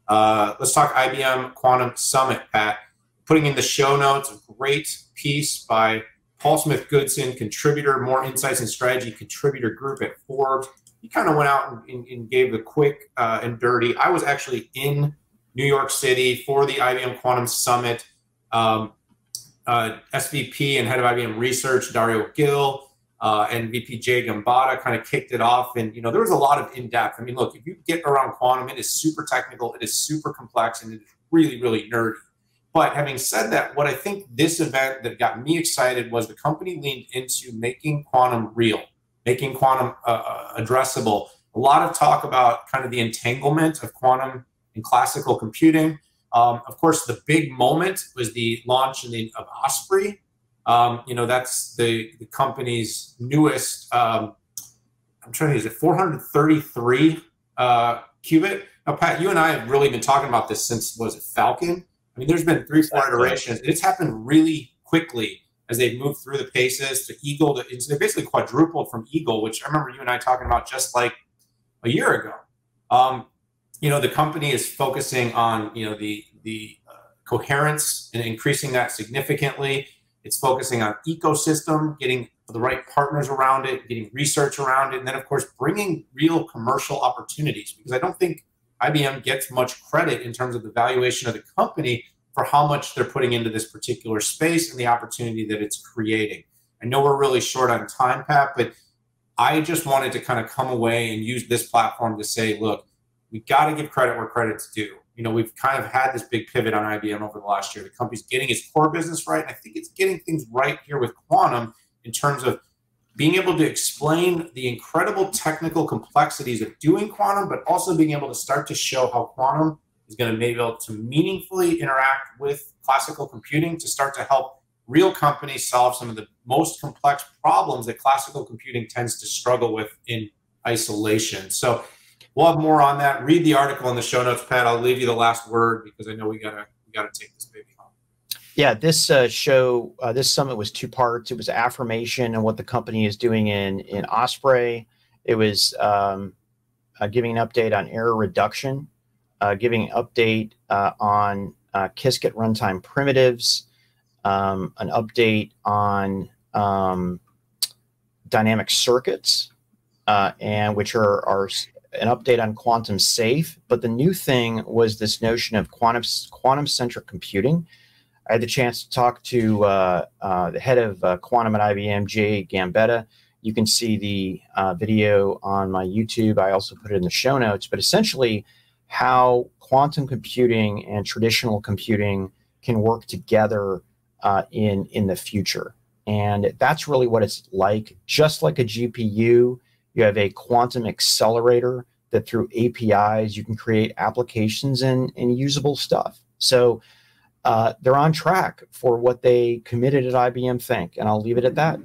Let's talk IBM Quantum Summit, Pat. Putting in the show notes, a great piece by Paul Smith-Goodson, contributor, More Insights and Strategy contributor group at Forbes. He kind of went out and gave the quick and dirty. I was actually in New York City for the IBM Quantum Summit. SVP and head of IBM Research, Dario Gil, and VP Jay Gambata kind of kicked it off. And, there was a lot of in-depth. I mean, look, if you get around quantum, it is super technical, it is super complex, and it is really, really nerdy. But having said that, what I think this event that got me excited was the company leaned into making quantum real, making quantum addressable. A lot of talk about kind of the entanglement of quantum and classical computing. Of course, the big moment was the launch of Osprey. That's the company's newest, I'm trying to use it, 433 qubit. Now, Pat, you and I have really been talking about this since, was it Falcon? I mean, there's been 3-4 iterations. It's happened really quickly as they've moved through the paces to Eagle. They basically quadrupled from Eagle, which I remember you and I talking about just like a year ago. The company is focusing on, the coherence and increasing that significantly. It's focusing on ecosystem, getting the right partners around it, getting research around it, and then, of course, bringing real commercial opportunities, because I don't think IBM gets much credit in terms of the valuation of the company for how much they're putting into this particular space and the opportunity that it's creating. I know we're really short on time, Pat, but I just wanted to kind of come away and use this platform to say, look, we got to give credit where credit's due. We've kind of had this big pivot on IBM over the last year. The company's getting its core business right. And I think it's getting things right here with quantum in terms of being able to explain the incredible technical complexities of doing quantum, but also being able to start to show how quantum is going to be able to meaningfully interact with classical computing to start to help real companies solve some of the most complex problems that classical computing tends to struggle with in isolation. So we'll have more on that. Read the article in the show notes, Pat. I'll leave you the last word because I know we gotta take this baby home. Yeah, this this summit was 2 parts. It was affirmation and what the company is doing in Osprey. It was giving an update on error reduction, giving an update on Qiskit runtime primitives, an update on dynamic circuits, and which are an update on quantum safe. But the new thing was this notion of quantum-centric computing. I had the chance to talk to the head of quantum at IBM, Jay Gambetta. You can see the video on my YouTube. I also put it in the show notes. But essentially, how quantum computing and traditional computing can work together in the future. And that's really what it's like. Just like a GPU, you have a quantum accelerator that through APIs, you can create applications and usable stuff. So they're on track for what they committed at IBM Think, and I'll leave it at that.